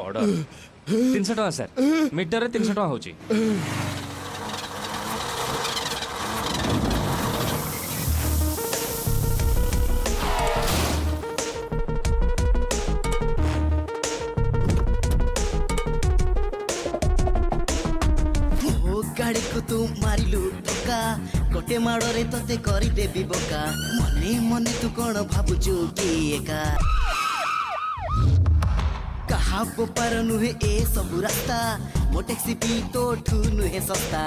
order 300 टका sir metre 300 टका होची गाड़ी को तू मारिलु ठोका गोटे माड़े ते करदेवी बोका मने मने तू कौन भावुचु कि एका कहा पार नुहे ए सब रास्ता मो टैक्सी भी तो ठू नुहे सस्ता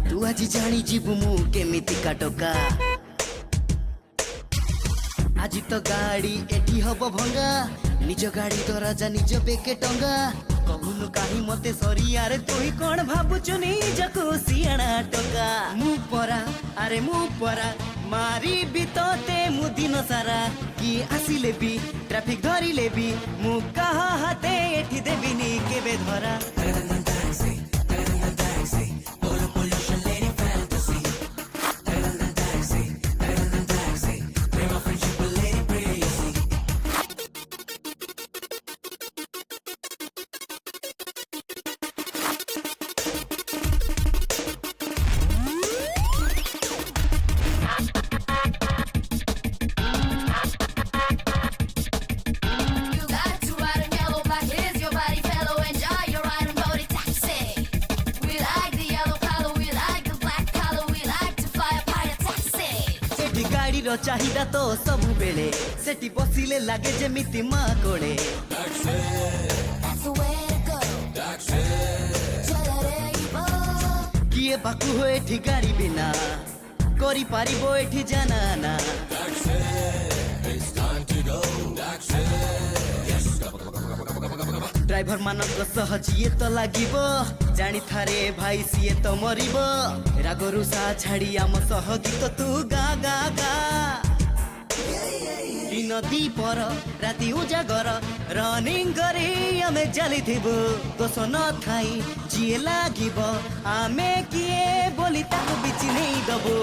तू आज जानी जीवु मु केमिति का टोका आज तो गाड़ी एटी हब भंगा निज गाड़ी तो राजा निज बेके टंगा कहूनु काहे मते सरियारे तोही कौन भावुचु निजको सियाणा टका मु परा अरे मु परा मारी भी तोते मु दिन सारा कि आसिले भी ट्रैफिक धरिले भी मु कहा हाते एठी देबिनी केबे धरा गाड़ीर चाहिदा तो सब बेले सेठी बसिले लागे जेमिति मा कोड़े किए बाकू हो एठी गाड़ी बिना करी पारिबो एठी जाना ना ड्राइवर मानक सह जीए तो लागिबो जानी थारे भाई सीए तो मरिबो राग रुषा छाड़ी आम सह गीत तू गा गा गा दिन दीपर राति उजागर रनिंग करी आमे चली थिबु दोष न थाई जीए लागिबो आमे किए बोली ताको बिचि नै दबो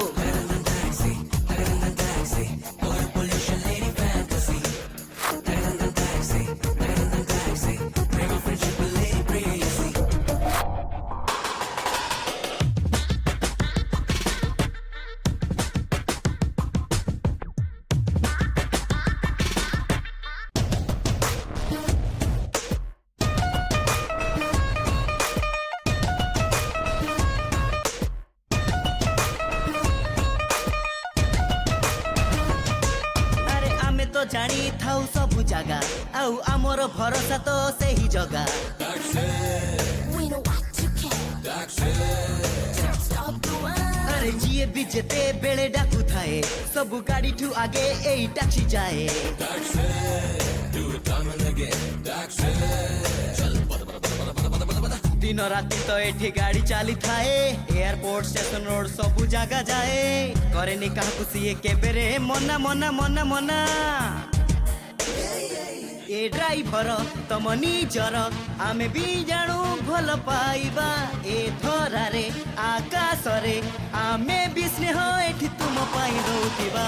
तो जानी थाउ सबु जगह आउ आमर भरोसा तो सही जगह अरे जीए भी जेते बेले डाकू थाए सबु गाड़ी ठू आगे एई टैक्सी जाए दिन राति तो एठी गाड़ी चली थाए एयरपोर्ट स्टेशन रोड सबु जगह जाए करे नि काहकु सीए केबेरे मना मना मना मना ए ड्राइवर तम निजर आमे भी जानू भल पाइबा ए धरारे आकाशरे आमे भी स्नेह एठी तुम पाई दउथिबा